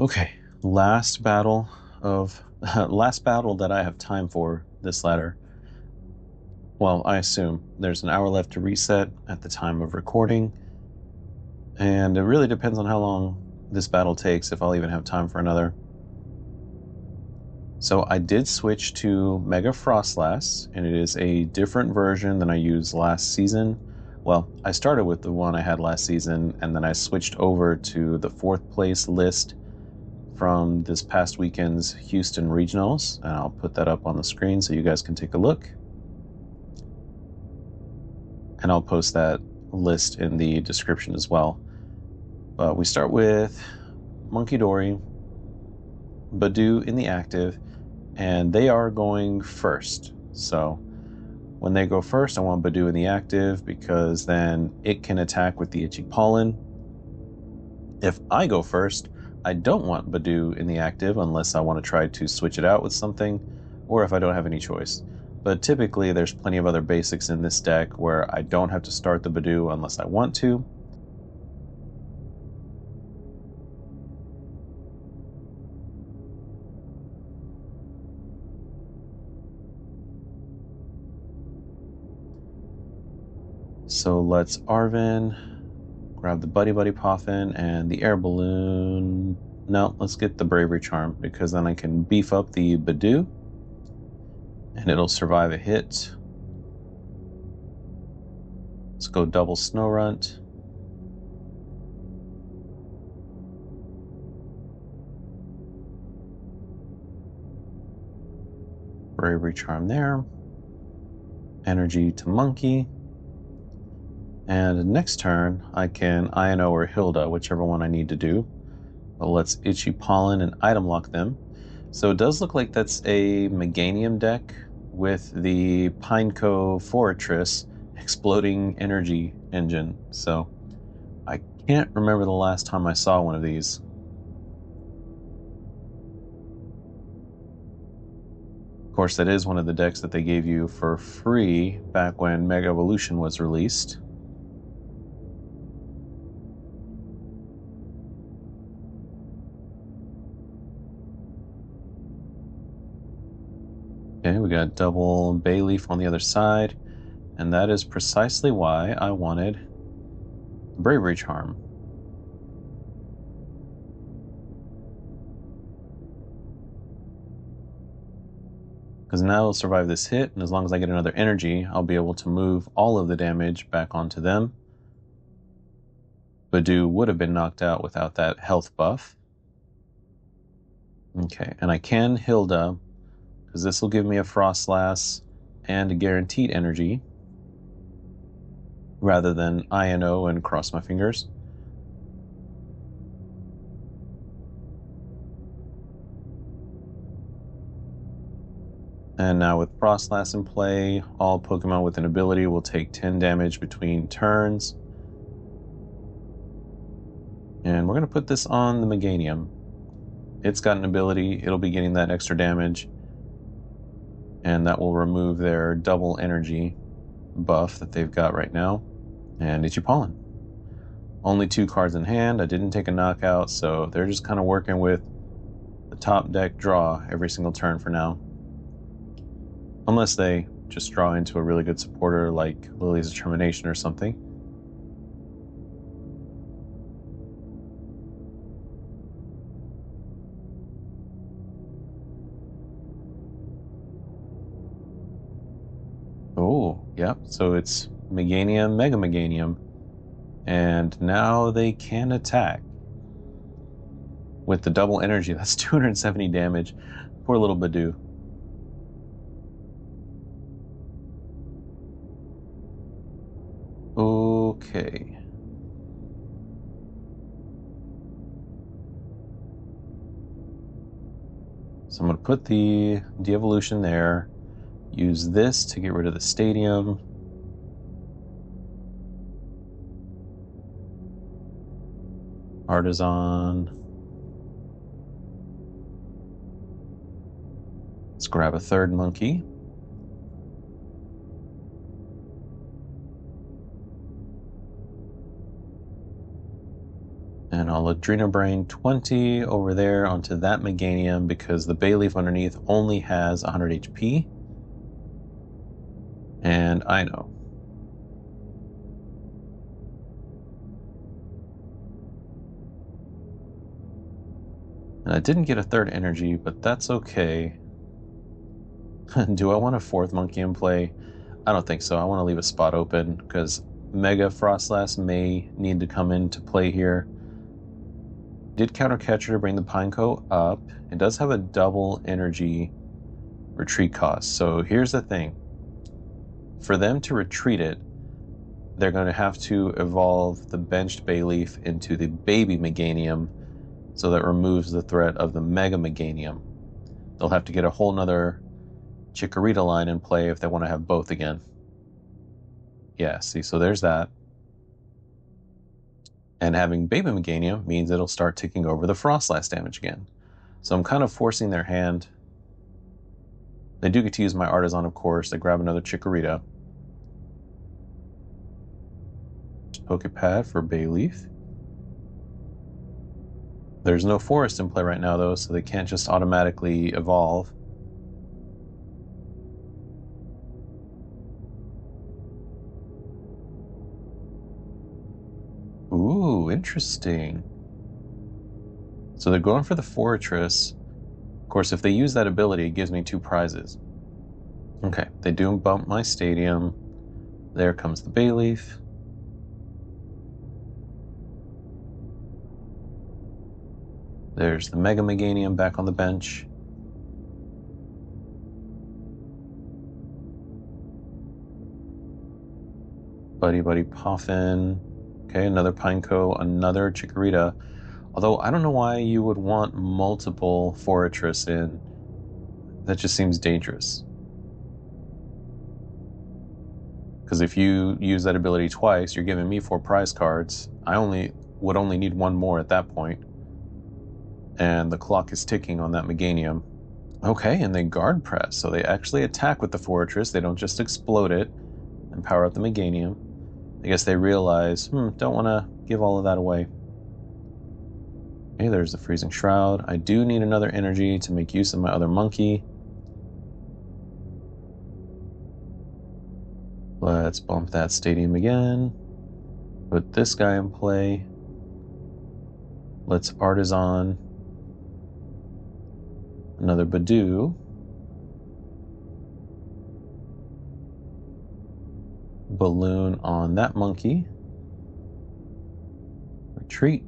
Okay, last battle of last battle that I have time for this ladder. Well, I assume there's an hour left to reset at the time of recording, and it really depends on how long this battle takes, if I'll even have time for another. So I did switch to Mega Frostlass, and it is a different version than I used last season. Well, I started with the one I had last season, and then I switched over to the 4th place list from this past weekend's Houston Regionals, and I'll put that up on the screen so you guys can take a look. And I'll post that list in the description as well. But we start with Monkey Dory, Badoo in the active, and they are going first. So when they go first, I want Badoo in the active because then it can attack with the Itchy Pollen. If I go first, I don't want Badoo in the active unless I want to try to switch it out with something, or if I don't have any choice. But typically there's plenty of other basics in this deck where I don't have to start the Badoo unless I want to. So let's Arven, grab the Buddy Buddy Poffin and the Air Balloon. No, let's get the Bravery Charm because then I can beef up the Badoo and it'll survive a hit. Let's go double Snow Runt. Bravery Charm there. Energy to Monkey. And next turn, I can INO or Hilda, whichever one I need to do. But let's Itchy Pollen and item lock them. So it does look like that's a Meganium deck with the Pineco Fortress exploding energy engine. So I can't remember the last time I saw one of these. Of course, that is one of the decks that they gave you for free back when Mega Evolution was released. Okay, we got double Bayleaf on the other side, and that is precisely why I wanted Bravery Charm. Because now it'll survive this hit, and as long as I get another energy, I'll be able to move all of the damage back onto them. Badoo would have been knocked out without that health buff. Okay, and I can Hilda, because this will give me a Frostlass and a guaranteed energy, rather than INO and cross my fingers. And now with Frostlass in play, all Pokemon with an ability will take 10 damage between turns. And we're going to put this on the Meganium. It's got an ability, it'll be getting that extra damage. And that will remove their double energy buff that they've got right now. And Itchy Pollen. Only 2 cards in hand. I didn't take a knockout, so they're just kind of working with the top deck draw every single turn for now. Unless they just draw into a really good supporter like Lily's Determination or something. Oh, yep. So it's Meganium, Mega Meganium. And now they can attack. With the double energy, that's 270 damage. Poor little Badoo. Okay. So I'm going to put the de-evolution there. Use this to get rid of the stadium. Artisan. Let's grab a 3rd monkey. And I'll Ladrina Brain 20 over there onto that Meganium because the Bayleaf underneath only has 100 HP. And I know. And I didn't get a third energy, but that's okay. Do I want a fourth monkey in play? I don't think so. I want to leave a spot open because Mega Frostlass may need to come into play here. Did Counter Catcher to bring the Pineco up. It does have a double energy retreat cost. So here's the thing. For them to retreat it, they're going to have to evolve the benched Bayleaf into the baby Meganium, so that removes the threat of the Mega Meganium. They'll have to get a whole nother Chikorita line in play if they want to have both again. Yeah, see, so there's that. And having Baby Meganium means it'll start ticking over the Frostlass damage again. So I'm kind of forcing their hand. They do get to use my Artisan, of course. They grab another Chikorita. Pokepad for Bayleaf. There's no forest in play right now, though, so they can't just automatically evolve. Ooh, interesting. So they're going for the Fortress. Of course, if they use that ability, it gives me 2 prizes. Okay, they do bump my Stadium. There comes the Bayleaf. There's the Mega Meganium back on the bench. Buddy Puffin. Okay, another Pineco, another Chikorita. Although I don't know why you would want multiple Fortress in. That just seems dangerous. Because if you use that ability twice, you're giving me 4 prize cards. I would only need 1 more at that point. And the clock is ticking on that Meganium. Okay, and they guard press, so they actually attack with the Fortress. They don't just explode it and power up the Meganium. I guess they realize, don't want to give all of that away. Okay, there's the Freezing Shroud. I do need another energy to make use of my other monkey. Let's bump that Stadium again. Put this guy in play. Let's Artisan another Badoo. Balloon on that monkey. Retreat.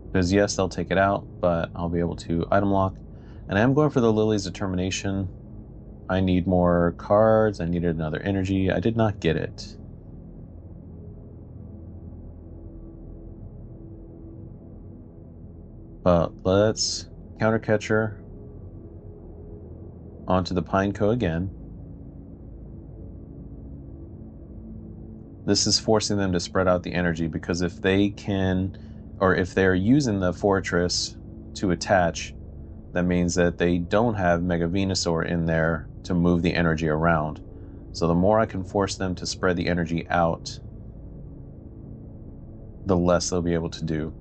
Because yes, they'll take it out, but I'll be able to item lock. And I am going for the Lily's Determination. I need more cards. I needed another energy. I did not get it. But let's Counter Catcher onto the Pineco again. This is forcing them to spread out the energy, because if they can, or if they're using the Fortress to attach, that means that they don't have Mega Venusaur in there to move the energy around. So the more I can force them to spread the energy out, the less they'll be able to do.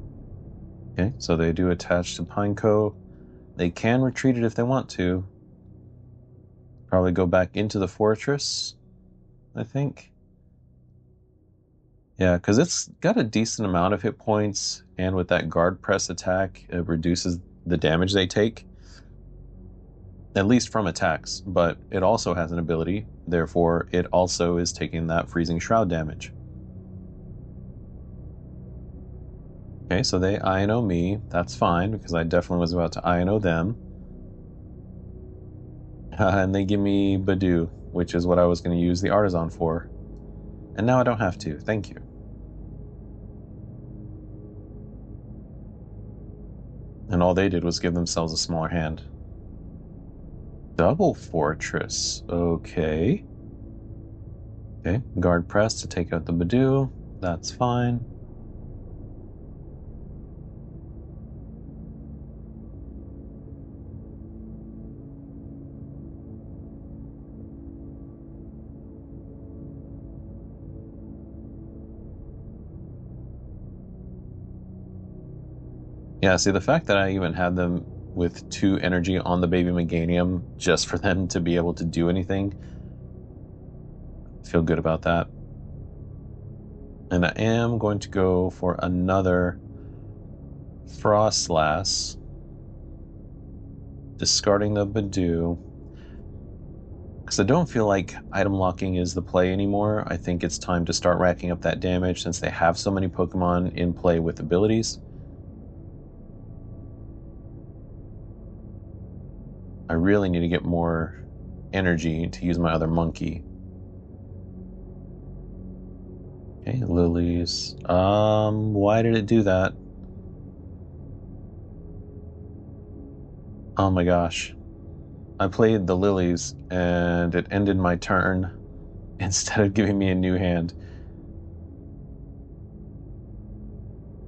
Okay, so they do attach to Pineco. They can retreat it if they want to. Probably go back into the Fortress, I think. Yeah, because it's got a decent amount of hit points, and with that guard press attack, it reduces the damage they take, at least from attacks, but it also has an ability, therefore it also is taking that Freezing Shroud damage. Okay, so they INO me. That's fine, because I definitely was about to INO them. And they give me Badoo, which is what I was going to use the Artisan for. And now I don't have to. Thank you. And all they did was give themselves a smaller hand. Double Fortress. Okay. Okay, guard press to take out the Badoo. That's fine. Yeah, see, the fact that I even had them with 2 energy on the baby Meganium just for them to be able to do anything, I feel good about that. And I am going to go for another Frostlass, discarding the Badoo, because I don't feel like item locking is the play anymore. I think it's time to start racking up that damage since they have so many Pokemon in play with abilities. I really need to get more energy to use my other monkey. Okay, lilies. Why did it do that? Oh my gosh. I played the lilies and it ended my turn instead of giving me a new hand.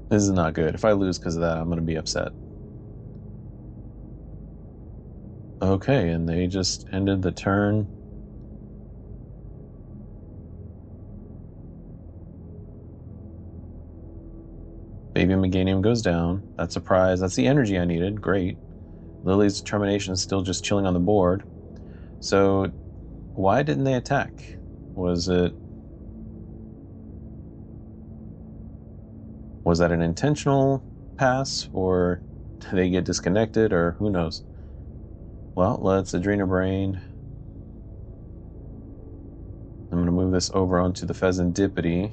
This is not good. If I lose because of that, I'm going to be upset. Okay, and they just ended the turn. Baby Meganium goes down. That's a prize. That's the energy I needed. Great. Lily's determination is still just chilling on the board. So why didn't they attack? Was that an intentional pass, or did they get disconnected, or who knows? Well, let's Adrena Brain. I'm going to move this over onto the Pheasantipity.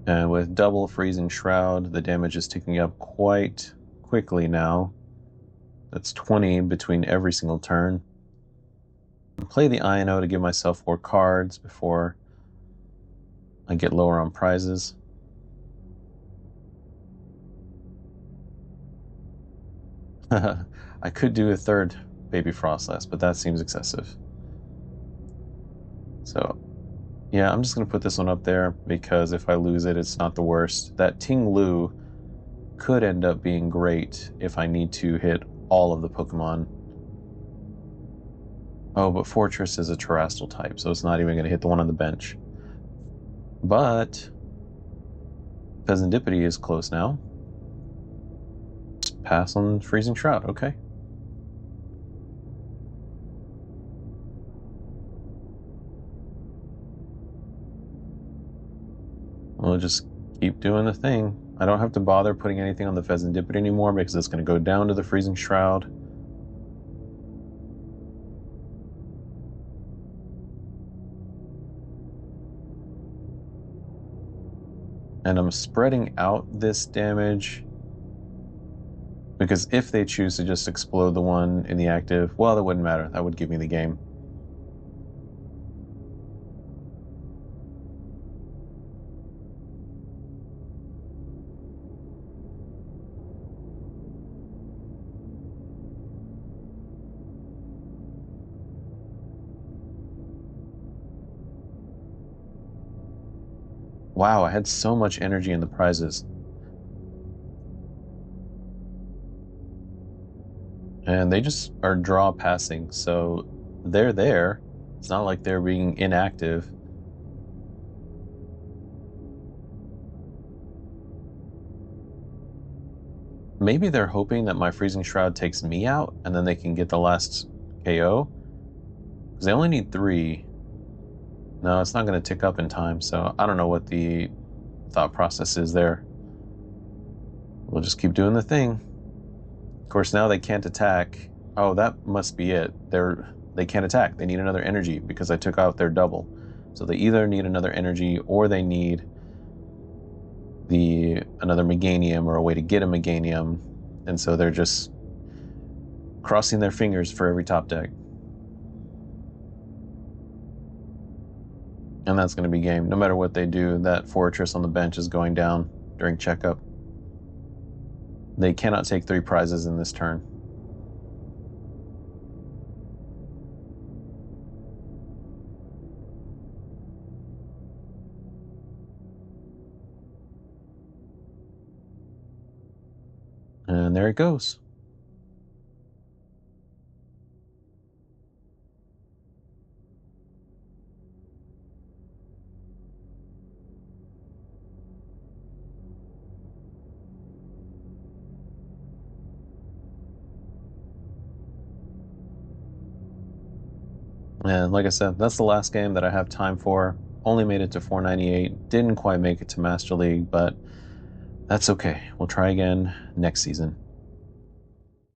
And with double Freezing Shroud, the damage is ticking up quite quickly now. That's 20 between every single turn. Play the INO to give myself 4 cards before I get lower on prizes. I could do a third Baby Frostlass, but that seems excessive. So, yeah, I'm just going to put this one up there because if I lose it, it's not the worst. That Ting Lu could end up being great if I need to hit all of the Pokemon. Oh, but Fortress is a Terrestrial type, so it's not even going to hit the one on the bench. But Pheasantipity is close now. Pass on Freezing Shroud, okay. We'll just keep doing the thing. I don't have to bother putting anything on the Pheasantipity anymore because it's going to go down to the Freezing Shroud. And I'm spreading out this damage because if they choose to just explode the one in the active, well, that wouldn't matter. That would give me the game. Wow, I had so much energy in the prizes. And they just are draw passing, so they're there. It's not like they're being inactive. Maybe they're hoping that my Freezing Shroud takes me out and then they can get the last KO. Because they only need 3. No, it's not going to tick up in time, so I don't know what the thought process is there. We'll just keep doing the thing. Of course, now they can't attack. Oh, that must be it. They can't attack. They need another energy because I took out their double. So they either need another energy or they need another Meganium or a way to get a Meganium. And so they're just crossing their fingers for every top deck. And that's going to be game. No matter what they do, that Fortress on the bench is going down during checkup. They cannot take 3 prizes in this turn. And there it goes. And like I said, that's the last game that I have time for. Only made it to 498. Didn't quite make it to Master League, but that's okay. We'll try again next season.